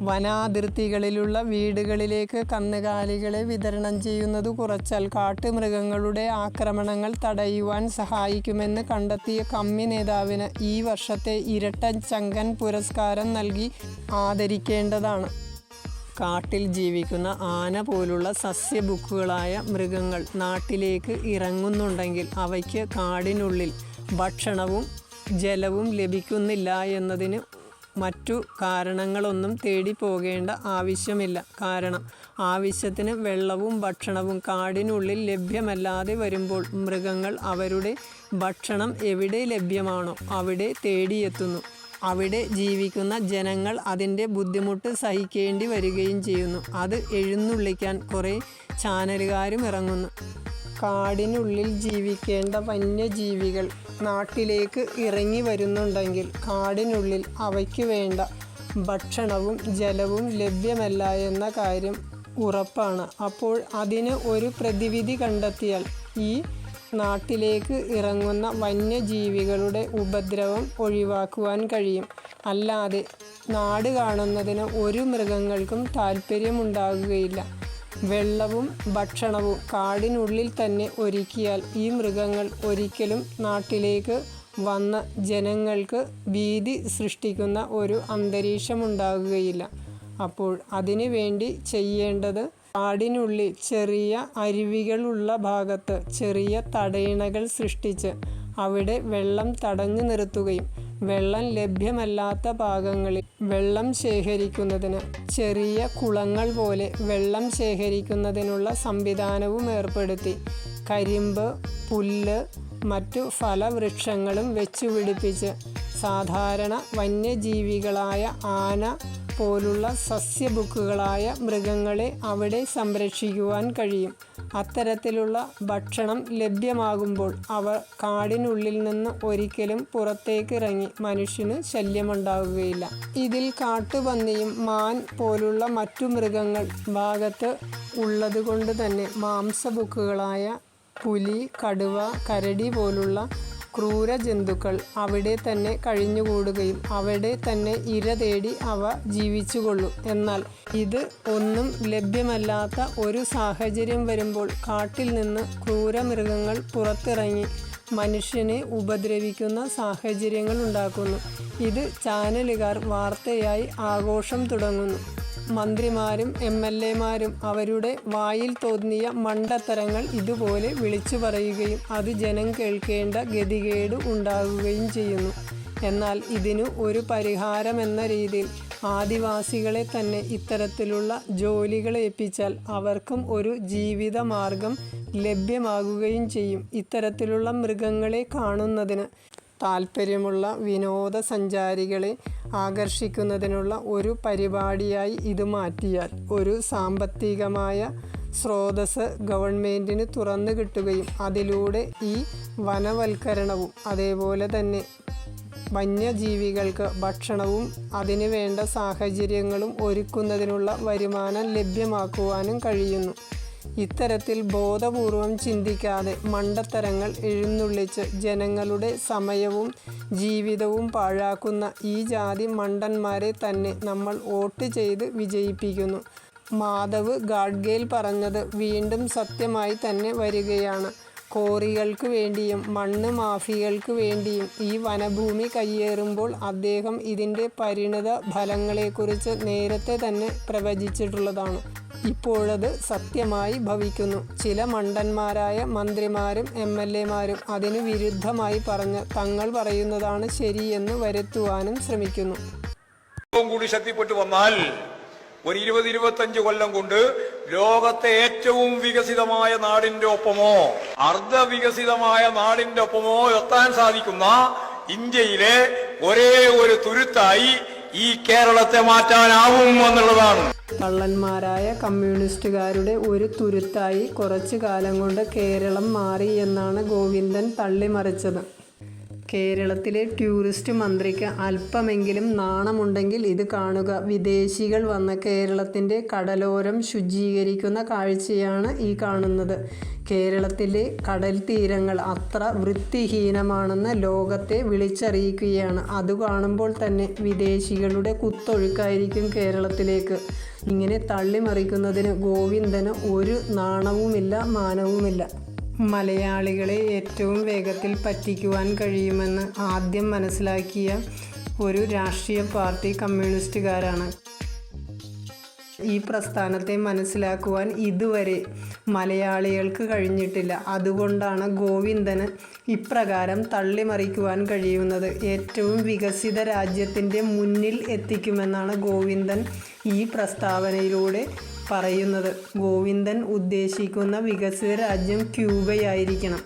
വനാതിർത്തികളിലുള്ള വീടുകളിലേക്ക് കന്നുകാലികളെ വിതരണം ചെയ്യുന്നത് കുറച്ചാൽ കാട്ടുമൃഗങ്ങളുടെ ആക്രമണങ്ങൾ തടയുവാൻ സഹായിക്കുമെന്ന് കണ്ടെത്തിയ കമ്മി നേതാവിന് ഈ വർഷത്തെ ഇരട്ട ചങ്കൻ പുരസ്കാരം നൽകി ആദരിക്കേണ്ടതാണ്. കാട്ടിൽ ജീവിക്കുന്ന ആന പോലുള്ള സസ്യഭുക്കുകളായ മൃഗങ്ങൾ നാട്ടിലേക്ക് ഇറങ്ങുന്നുണ്ടെങ്കിൽ അവയ്ക്ക് കാടിനുള്ളിൽ ഭക്ഷണവും ജലവും ലഭിക്കുന്നില്ല എന്നതിന് മറ്റു കാരണങ്ങളൊന്നും തേടി പോകേണ്ട ആവശ്യമില്ല. കാരണം ആവശ്യത്തിന് വെള്ളവും ഭക്ഷണവും കാടിനുള്ളിൽ ലഭ്യമല്ലാതെ വരുമ്പോൾ മൃഗങ്ങൾ അവരുടെ ഭക്ഷണം എവിടെ ലഭ്യമാണോ അവിടെ തേടിയെത്തുന്നു. അവിടെ ജീവിക്കുന്ന ജനങ്ങൾ അതിൻ്റെ ബുദ്ധിമുട്ട് സഹിക്കേണ്ടി വരികയും ചെയ്യുന്നു. അത് എഴുന്നള്ളിക്കാൻ കുറേ ചാനലുകാരും ഇറങ്ങുന്നു. കാടിനുള്ളിൽ ജീവിക്കേണ്ട വന്യജീവികൾ നാട്ടിലേക്ക് ഇറങ്ങി വരുന്നുണ്ടെങ്കിൽ കാടിനുള്ളിൽ അവയ്ക്ക് വേണ്ട ഭക്ഷണവും ജലവും ലഭ്യമല്ല എന്ന കാര്യം ഉറപ്പാണ്. അപ്പോൾ അതിന് ഒരു പ്രതിവിധി കണ്ടെത്തിയാൽ ഈ നാട്ടിലേക്ക് ഇറങ്ങുന്ന വന്യജീവികളുടെ ഉപദ്രവം ഒഴിവാക്കുവാൻ കഴിയും. അല്ലാതെ നാട് കാണുന്നതിന് ഒരു മൃഗങ്ങൾക്കും താല്പര്യമുണ്ടാകുകയില്ല. വെള്ളവും ഭക്ഷണവും കാടിനുള്ളിൽ തന്നെ ഒരുക്കിയാൽ ഈ മൃഗങ്ങൾ ഒരിക്കലും നാട്ടിലേക്ക് വന്ന ജനങ്ങൾക്ക് ഭീതി സൃഷ്ടിക്കുന്ന ഒരു അന്തരീക്ഷമുണ്ടാകുകയില്ല. അപ്പോൾ അതിനു വേണ്ടി ചെയ്യേണ്ടത് കാടിനുള്ളിൽ ചെറിയ അരുവികളുള്ള ഭാഗത്ത് ചെറിയ തടയിണകൾ സൃഷ്ടിച്ച് അവിടെ വെള്ളം തടഞ്ഞു നിർത്തുകയും വെള്ളം ലഭ്യമല്ലാത്ത ഭാഗങ്ങളിൽ വെള്ളം ശേഖരിക്കുന്നതിന് ചെറിയ കുളങ്ങൾ പോലെ വെള്ളം ശേഖരിക്കുന്നതിനുള്ള സംവിധാനവും ഏർപ്പെടുത്തി കരിമ്പ്, പുല്ല്, മറ്റു ഫലവൃക്ഷങ്ങളും വെച്ചുപിടിപ്പിച്ച് സാധാരണ വന്യജീവികളായ ആന പോലുള്ള സസ്യഭുക്കുകളായ മൃഗങ്ങളെ അവിടെ സംരക്ഷിക്കുവാൻ കഴിയും. അത്തരത്തിലുള്ള ഭക്ഷണം ലഭ്യമാകുമ്പോൾ അവ കാടിനുള്ളിൽ നിന്ന് ഒരിക്കലും പുറത്തേക്കിറങ്ങി മനുഷ്യന് ശല്യമുണ്ടാവുകയില്ല. ഇതിൽ കാട്ടുപന്നിയും മാൻ പോലുള്ള മറ്റു മൃഗങ്ങൾ ഭാഗത്ത് ഉള്ളതുകൊണ്ട് തന്നെ മാംസഭുക്കുകളായ പുലി, കടുവ, കരടി പോലുള്ള ക്രൂര ജന്തുക്കൾ അവിടെ തന്നെ കഴിഞ്ഞുകൂടുകയും അവിടെ തന്നെ ഇര തേടി അവ ജീവിച്ചുകൊള്ളും. എന്നാൽ ഇത് ഒന്നും ലഭ്യമല്ലാത്ത ഒരു സാഹചര്യം വരുമ്പോൾ കാട്ടിൽ നിന്ന് ക്രൂരമൃഗങ്ങൾ പുറത്തിറങ്ങി മനുഷ്യനെ ഉപദ്രവിക്കുന്ന സാഹചര്യങ്ങൾ ഉണ്ടാക്കുന്നു. ഇത് ചാനലുകാർ വാർത്തയായി ആഘോഷം തുടങ്ങുന്നു. മന്ത്രിമാരും MLA-മാരും അവരുടെ വായിൽ തോന്നിയ മണ്ടത്തരങ്ങൾ ഇതുപോലെ വിളിച്ചു പറയുകയും അത് ജനം കേൾക്കേണ്ട ഗതികേട് ഉണ്ടാകുകയും ചെയ്യുന്നു. എന്നാൽ ഇതിനു ഒരു പരിഹാരമെന്ന രീതിയിൽ ആദിവാസികളെ തന്നെ ഇത്തരത്തിലുള്ള ജോലികൾ ഏൽപ്പിച്ചാൽ അവർക്കും ഒരു ജീവിത മാർഗം ലഭ്യമാകുകയും ചെയ്യും. ഇത്തരത്തിലുള്ള മൃഗങ്ങളെ കാണുന്നതിന് താല്പര്യമുള്ള വിനോദസഞ്ചാരികളെ ആകർഷിക്കുന്നതിനുള്ള ഒരു പരിപാടിയായി ഇത് മാറ്റിയാൽ ഒരു സാമ്പത്തികമായ സ്രോതസ് ഗവൺമെൻറ്റിന് തുറന്നു കിട്ടുകയും അതിലൂടെ ഈ വനവൽക്കരണവും അതേപോലെ തന്നെ വന്യജീവികൾക്ക് ഭക്ഷണവും അതിനു വേണ്ട സാഹചര്യങ്ങളും ഒരുക്കുന്നതിനുള്ള വരുമാനം ലഭ്യമാക്കുവാനും കഴിയുന്നു. ഇത്തരത്തിൽ ബോധപൂർവം ചിന്തിക്കാതെ മണ്ടത്തരങ്ങൾ എഴുന്നള്ളിച്ച് ജനങ്ങളുടെ സമയവും ജീവിതവും പാഴാക്കുന്ന ഈ ജാതി മണ്ടന്മാരെ തന്നെ നമ്മൾ വോട്ട് ചെയ്ത് വിജയിപ്പിക്കുന്നു. മാധവ് ഗാഡ്ഗേൽ പറഞ്ഞത് വീണ്ടും സത്യമായി തന്നെ വരികയാണ്. കോറികൾക്ക് വേണ്ടിയും മണ്ണ് മാഫിയകൾക്ക് വേണ്ടിയും ഈ വനഭൂമി കയ്യേറുമ്പോൾ അദ്ദേഹം ഇതിൻ്റെ പരിണിത ഫലങ്ങളെക്കുറിച്ച് നേരത്തെ തന്നെ പ്രവചിച്ചിട്ടുള്ളതാണ്. ഇപ്പോഴത് സത്യമായി ഭവിക്കുന്നു. ചില മണ്ടന്മാരായ മന്ത്രിമാരും MLA-മാരും അതിന് വിരുദ്ധമായി പറഞ്ഞ് തങ്ങൾ പറയുന്നതാണ് ശരിയെന്ന് വരുത്തുവാനും ശ്രമിക്കുന്നു. കൂടി ശക്തിപ്പെട്ടു വന്നാൽ ഒരു 20-25 കൊല്ലം കൊണ്ട് ലോകത്തെ ഏറ്റവും വികസിതമായ നാടിന്റെ ഒപ്പമോ അർദ്ധവികസിതമായ നാടിന്റെ ഒപ്പമോ എത്താൻ സാധിക്കുന്ന ഇന്ത്യയിലെ ഒരേ ഒരു തുരുത്തായി ഈ കേരളത്തെ മാറ്റാനാവും എന്നുള്ളതാണ്. കള്ളന്മാരായ കമ്മ്യൂണിസ്റ്റുകാരുടെ ഒരു തുരുത്തായി കുറച്ചു കാലം കൊണ്ട് കേരളം മാറി എന്നാണ് ഗോവിന്ദൻ തള്ളിമറിച്ചത്. കേരളത്തിലെ ടൂറിസ്റ്റ് മന്ത്രിക്ക് അല്പമെങ്കിലും നാണമുണ്ടെങ്കിൽ ഇത് കാണുക. വിദേശികൾ വന്ന് കേരളത്തിൻ്റെ കടലോരം ശുചീകരിക്കുന്ന കാഴ്ചയാണ് ഈ കാണുന്നത്. കേരളത്തിലെ കടൽ തീരങ്ങൾ അത്ര വൃത്തിഹീനമാണെന്ന് ലോകത്തെ വിളിച്ചറിയിക്കുകയാണ്. അത് കാണുമ്പോൾ തന്നെ വിദേശികളുടെ കുത്തൊഴുക്കായിരിക്കും കേരളത്തിലേക്ക്. ഇങ്ങനെ തള്ളിമറിക്കുന്നതിന് ഗോവിന്ദന് ഒരു നാണവുമില്ല, മാനവുമില്ല. മലയാളികളെ ഏറ്റവും വേഗത്തിൽ പറ്റിക്കുവാൻ കഴിയുമെന്ന് ആദ്യം മനസ്സിലാക്കിയ ഒരു രാഷ്ട്രീയ പാർട്ടി കമ്മ്യൂണിസ്റ്റുകാരാണ്. ഈ പ്രസ്ഥാനത്തെ മനസ്സിലാക്കുവാൻ ഇതുവരെ മലയാളികൾക്ക് കഴിഞ്ഞിട്ടില്ല. അതുകൊണ്ടാണ് ഗോവിന്ദന് ഇപ്രകാരം തള്ളിമറിക്കുവാൻ കഴിയുന്നത്. ഏറ്റവും വികസിത രാജ്യത്തിൻ്റെ മുന്നിൽ എത്തിക്കുമെന്നാണ് ഗോവിന്ദൻ ഈ പ്രസ്താവനയിലൂടെ പറയുന്നത്. ഗോവിന്ദൻ ഉദ്ദേശിക്കുന്ന വികസിത രാജ്യം ക്യൂബയായിരിക്കണം.